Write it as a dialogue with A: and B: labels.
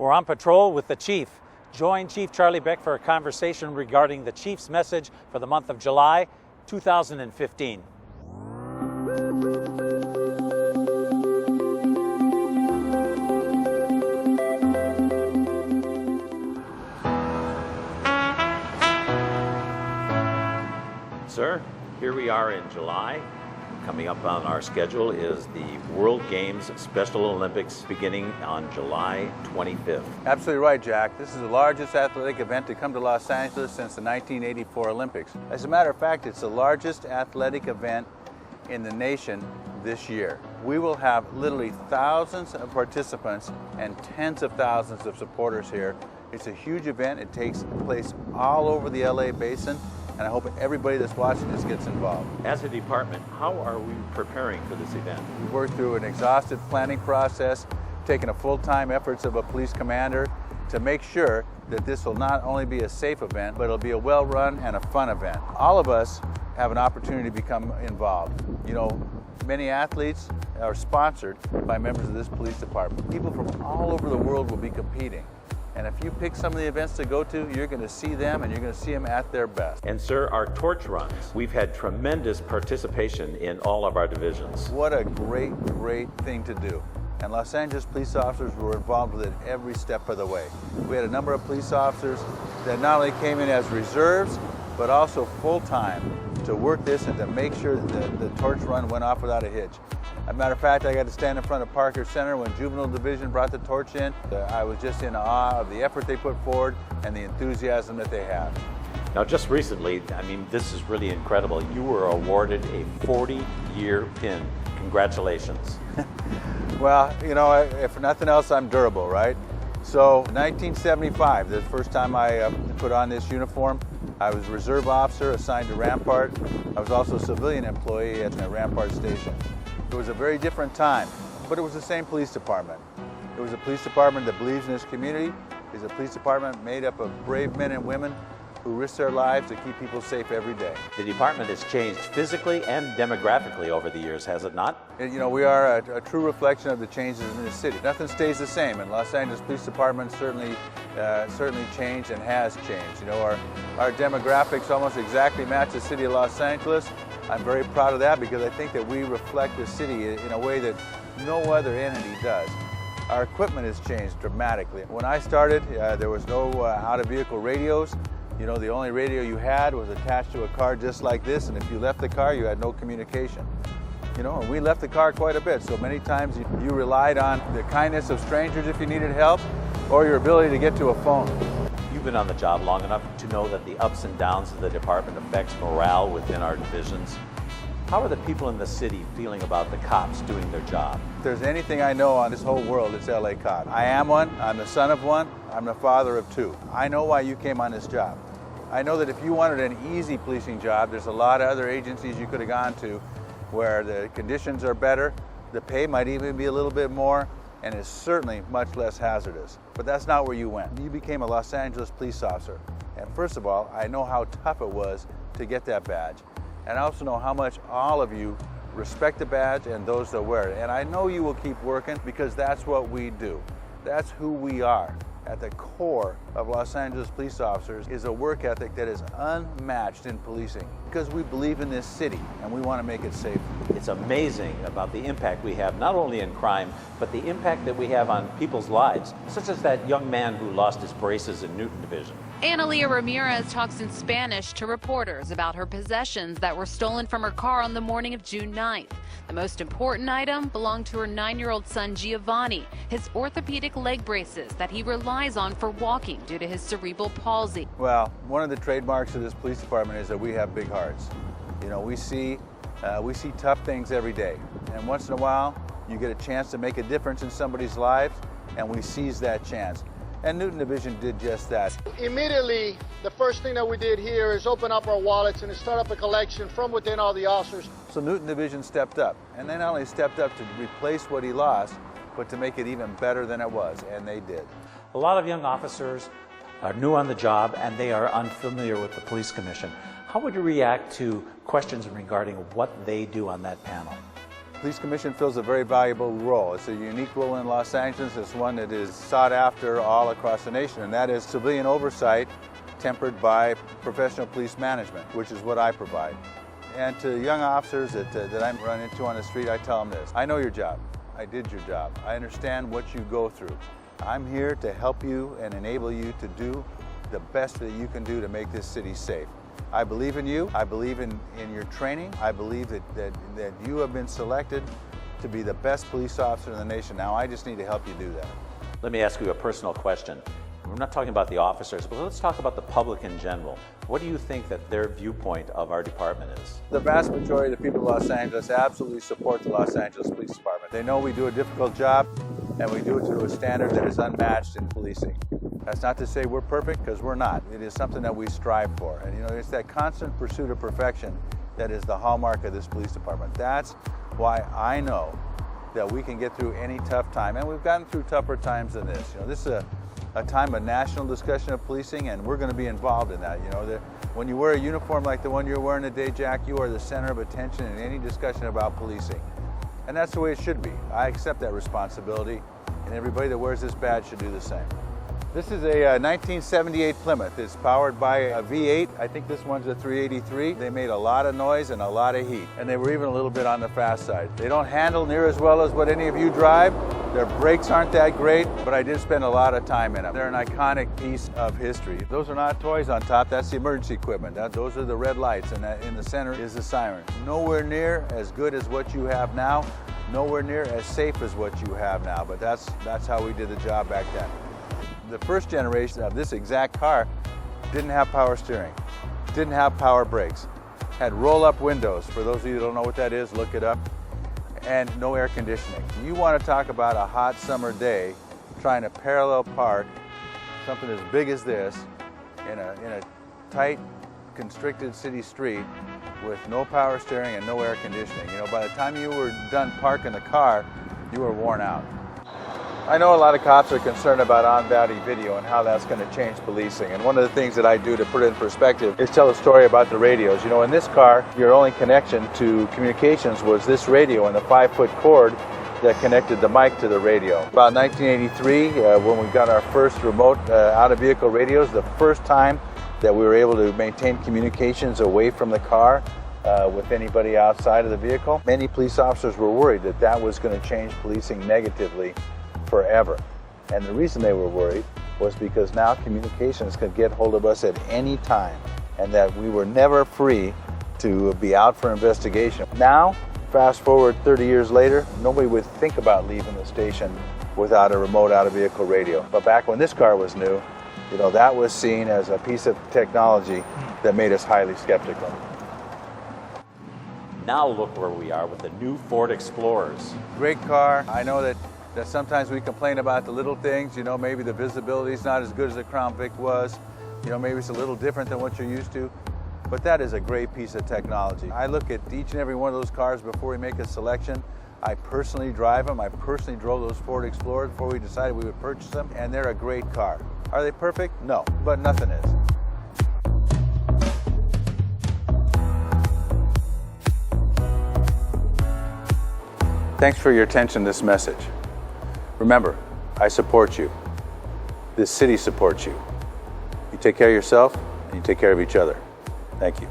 A: We're on patrol with the Chief. Join Chief Charlie Beck for a conversation regarding the Chief's message for the month of July 2015. Sir, here we are in July. Coming up on our schedule is the World Games Special Olympics beginning on July 25th.
B: Absolutely right, Jack. This is the largest athletic event to come to Los Angeles since the 1984 Olympics. As a matter of fact, it's the largest athletic event in the nation this year. We will have literally thousands of participants and tens of thousands of supporters here. It's a huge event. It takes place all over the LA basin, and I hope everybody that's watching this gets involved.
A: As a department, how are we preparing for this event?
B: We've worked through an exhaustive planning process, taking a full-time efforts of a police commander to make sure that this will not only be a safe event, but it'll be a well-run and a fun event. All of us have an opportunity to become involved. You know, many athletes are sponsored by members of this police department. People from all over the world will be competing. And if you pick some of the events to go to, you're going to see them, and you're going to see them at their best.
A: And sir, our torch runs, we've had tremendous participation in all of our divisions.
B: What a great thing to do. And Los Angeles police officers were involved with it every step of the way. We had a number of police officers that not only came in as reserves, but also full-time to work this and to make sure that the torch run went off without a hitch. As a matter of fact, I got to stand in front of Parker Center when Juvenile Division brought the torch in. I was just in awe of the effort they put forward and the enthusiasm that they have.
A: Now, just recently, I mean, this is really incredible. You were awarded a 40-year pin. Congratulations.
B: Well, you know, if nothing else, I'm durable, right? So, 1975, the first time I put on this uniform, I was a reserve officer assigned to Rampart. I was also a civilian employee at the Rampart Station. It was a very different time, but it was the same police department. It was a police department that believes in its community. It's a police department made up of brave men and women who risk their lives to keep people safe every day.
A: The department has changed physically and demographically over the years, has it not?
B: You know, we are a true reflection of the changes in the city. Nothing stays the same, and Los Angeles Police Department certainly changed and has changed. You know, our demographics almost exactly match the city of Los Angeles. I'm very proud of that because I think that we reflect the city in a way that no other entity does. Our equipment has changed dramatically. When I started, there was no out-of-vehicle radios. You know, the only radio you had was attached to a car just like this, and if you left the car, you had no communication. You know, and we left the car quite a bit, so many times you relied on the kindness of strangers if you needed help, or your ability to get to a phone.
A: You've been on the job long enough to know that the ups and downs of the department affects morale within our divisions. How are the people in the city feeling about the cops doing their job?
B: If there's anything I know on this whole world, it's LA Cop. I am one, I'm the son of one, I'm the father of two. I know why you came on this job. I know that if you wanted an easy policing job, there's a lot of other agencies you could have gone to where the conditions are better, the pay might even be a little bit more, and it's certainly much less hazardous. But that's not where you went. You became a Los Angeles police officer. And first of all, I know how tough it was to get that badge. And I also know how much all of you respect the badge and those that wear it. And I know you will keep working because that's what we do. That's who we are. At the core of Los Angeles police officers is a work ethic that is unmatched in policing because we believe in this city and we want to make it safe.
A: It's amazing about the impact we have, not only in crime, but the impact that we have on people's lives, such as that young man who lost his braces in Newton Division.
C: Analia Ramirez talks in Spanish to reporters about her possessions that were stolen from her car on the morning of June 9th. The most important item belonged to her 9-year-old son Giovanni, his orthopedic leg braces that he relies on for walking due to his cerebral palsy.
B: Well, one of the trademarks of this police department is that we have big hearts. You know, we see tough things every day, and once in a while you get a chance to make a difference in somebody's lives, and we seize that chance. And Newton Division did just that.
D: Immediately, the first thing that we did here is open up our wallets and start up a collection from within all the officers.
B: So Newton Division stepped up, and they not only stepped up to replace what he lost, but to make it even better than it was, and they did.
A: A lot of young officers are new on the job and they are unfamiliar with the police commission. How would you react to questions regarding what they do on that panel?
B: Police Commission fills a very valuable role. It's a unique role in Los Angeles. It's one that is sought after all across the nation, and that is civilian oversight tempered by professional police management, which is what I provide. And to young officers that I run into on the street, I tell them this: I know your job. I did your job. I understand what you go through. I'm here to help you and enable you to do the best that you can do to make this city safe. I believe in you. I believe in your training. I believe that you have been selected to be the best police officer in the nation. Now I just need to help you do that.
A: Let me ask you a personal question. We're not talking about the officers, but let's talk about the public in general. What do you think that their viewpoint of our department is?
B: The vast majority of the people of Los Angeles absolutely support the Los Angeles Police Department. They know we do a difficult job, and we do it to a standard that is unmatched in policing. That's not to say we're perfect, because we're not. It is something that we strive for. And you know, it's that constant pursuit of perfection that is the hallmark of this police department. That's why I know that we can get through any tough time. And we've gotten through tougher times than this. You know, this is a time of national discussion of policing, and we're going to be involved in that. You know, when you wear a uniform like the one you're wearing today, Jack, you are the center of attention in any discussion about policing. And that's the way it should be. I accept that responsibility, and everybody that wears this badge should do the same. This is a 1978 Plymouth. It's powered by a V8. I think this one's a 383. They made a lot of noise and a lot of heat, and they were even a little bit on the fast side. They don't handle near as well as what any of you drive. Their brakes aren't that great, but I did spend a lot of time in them. They're an iconic piece of history. Those are not toys on top. That's the emergency equipment. Those are the red lights, and in the center is the siren. Nowhere near as good as what you have now. Nowhere near as safe as what you have now, but that's how we did the job back then. The first generation of this exact car didn't have power steering, didn't have power brakes, had roll-up windows. For those of you who don't know what that is, look it up, and no air conditioning. You want to talk about a hot summer day trying to parallel park something as big as this in a tight, constricted city street with no power steering and no air conditioning. You know, by the time you were done parking the car, you were worn out. I know a lot of cops are concerned about on-body video and how that's going to change policing. And one of the things that I do to put it in perspective is tell a story about the radios. You know, in this car, your only connection to communications was this radio and the 5-foot cord that connected the mic to the radio. About 1983, when we got our first remote out-of-vehicle radios, the first time that we were able to maintain communications away from the car with anybody outside of the vehicle, many police officers were worried that that was going to change policing negatively forever. And the reason they were worried was because now communications could get hold of us at any time, and that we were never free to be out for investigation. Now, fast forward 30 years later, nobody would think about leaving the station without a remote out-of-vehicle radio. But back when this car was new, you know, that was seen as a piece of technology that made us highly skeptical.
A: Now look where we are with the new Ford Explorers.
B: Great car. I know that sometimes we complain about the little things. You know, maybe the visibility is not as good as the Crown Vic was. You know, maybe it's a little different than what you're used to. But that is a great piece of technology. I look at each and every one of those cars before we make a selection. I personally drive them. I personally drove those Ford Explorers before we decided we would purchase them, and they're a great car. Are they perfect? No, but nothing is. Thanks for your attention to this message. Remember, I support you. This city supports you. You take care of yourself, and you take care of each other. Thank you.